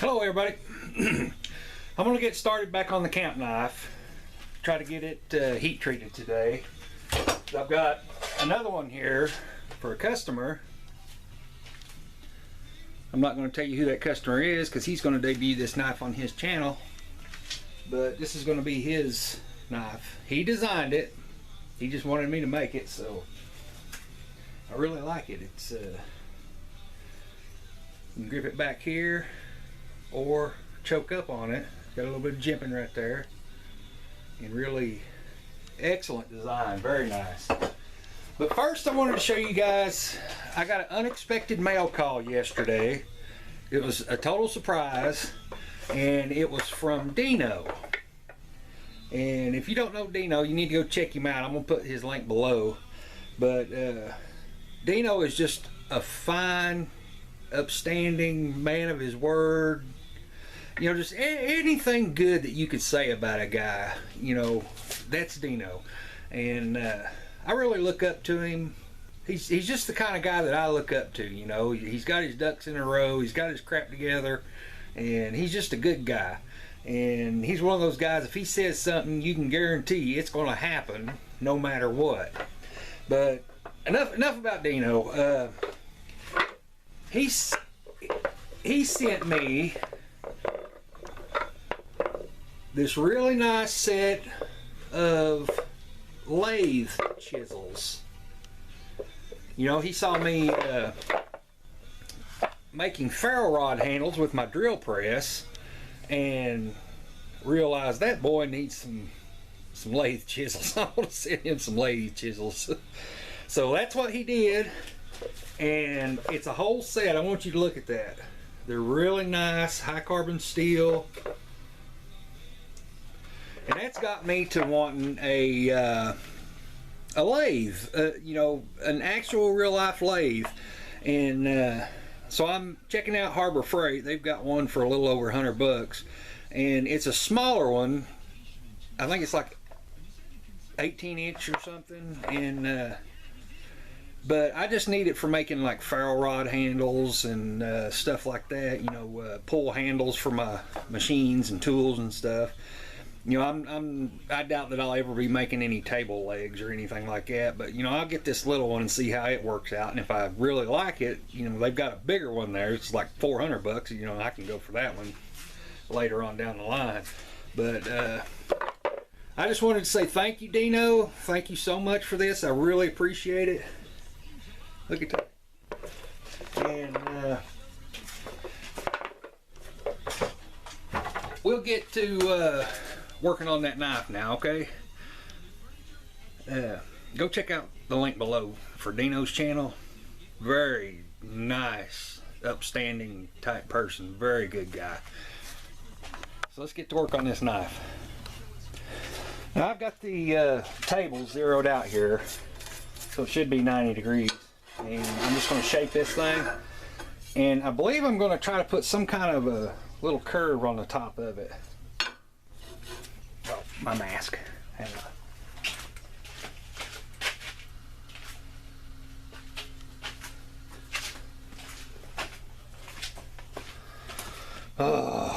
Hello everybody. I'm going to get started back on the camp knife. Try to get it heat treated today. I've got another one here for a customer. I'm not going to tell you who that customer is because he's going to debut this knife on his channel. But this is going to be his knife. He designed it. He just wanted me to make it, so I really like it. It's you can grip it back here or choke up on it. Got a little bit of jimping right there. And really excellent design, very nice. But first I wanted to show you guys, I got an unexpected mail call yesterday. It was a total surprise, and it was from Dino. And if you don't know Dino, you need to go check him out. I'm gonna put his link below. But Dino is just a fine, upstanding man of his word. You know, just anything good that you could say about a guy, you know, that's Dino. And I really look up to him. He's just the kind of guy that I look up to, you know. He's got his ducks in a row, he's got his crap together, and he's just a good guy. And he's one of those guys, if he says something, you can guarantee it's going to happen no matter what. But enough about Dino. He sent me this really nice set of lathe chisels. You know, he saw me making ferro rod handles with my drill press and realized that boy needs some lathe chisels. I want to send him some lathe chisels. So that's what he did, and it's a whole set. I want you to look at that. They're really nice, high carbon steel. And that's got me to wanting a lathe, you know, an actual real life lathe. And so I'm checking out Harbor Freight. They've got one for a little over 100 bucks. And it's a smaller one. I think it's like 18-inch or something. And but I just need it for making like ferro rod handles and stuff like that. You know, pull handles for my machines and tools and stuff. You know, I doubt that I'll ever be making any table legs or anything like that, but you know, I'll get this little one and see how it works out. And if I really like it, you know, they've got a bigger one there. It's like 400 bucks. You know, I can go for that one later on down the line. But I just wanted to say thank you, Dino. Thank you so much for this. I really appreciate it. Look at that. And we'll get to working on that knife now, okay? Go check out the link below for Dino's channel. Very nice, upstanding type person. Very good guy. So let's get to work on this knife. Now I've got the table zeroed out here, so it should be 90 degrees. And I'm just going to shape this thing. And I believe I'm going to try to put some kind of a little curve on the top of it. Oh, my mask. Hang on. Oh,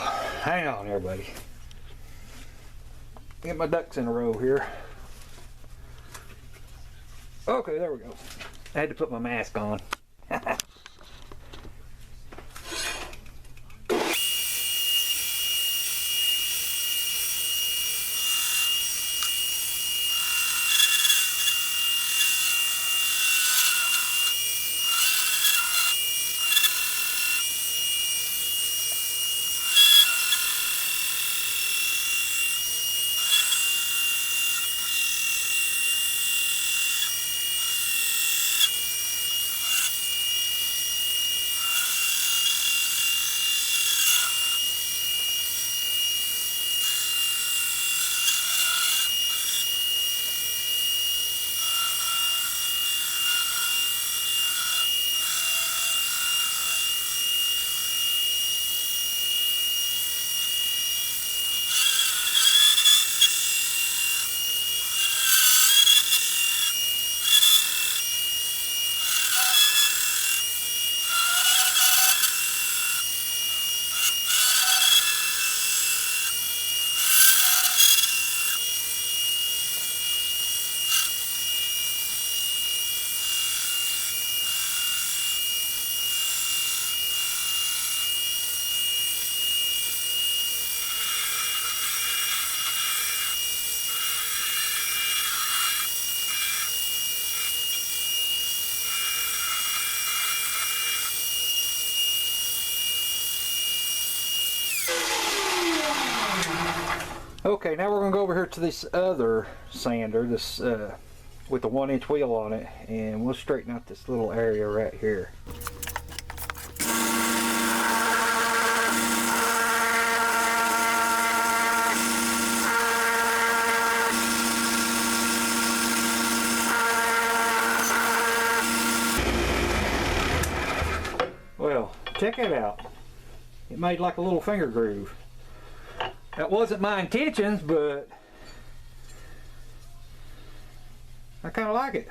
hang on everybody. Get my ducks in a row here. Okay, there we go. I had to put my mask on. Okay, now we're going to go over here to this other sander, this with the 1-inch wheel on it, and we'll straighten out this little area right here. Well, check it out. It made like a little finger groove. That wasn't my intentions, but I kind of like it.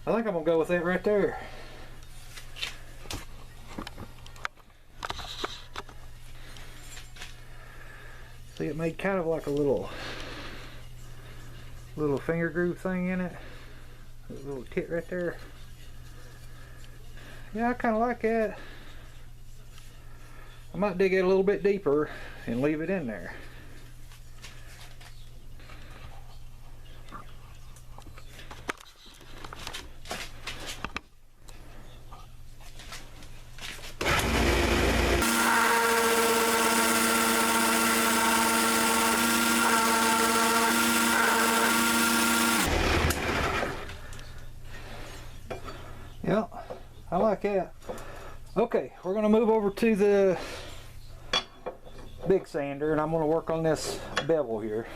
I think I'm going to go with that right there. See, it made kind of like a little finger groove thing in it. A little tit right there. Yeah, I kind of like that. I might dig it a little bit deeper and leave it in there. Yeah, I like that. Okay, we're going to move over to the big sander, and I'm going to work on this bevel here.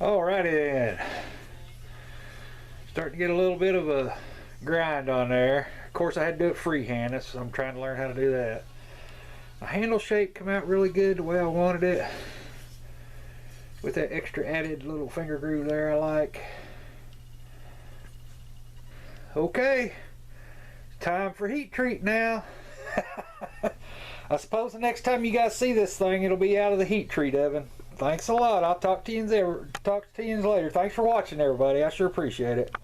Alrighty then. Starting to get a little bit of a grind on there. Of course, I had to do it freehand, so I'm trying to learn how to do that. The handle shape come out really good the way I wanted it. With that extra added little finger groove there I like. Okay, time for heat treat now. I suppose the next time you guys see this thing, it'll be out of the heat treat oven. Thanks a lot. I'll talk to you later. Thanks for watching, everybody. I sure appreciate it.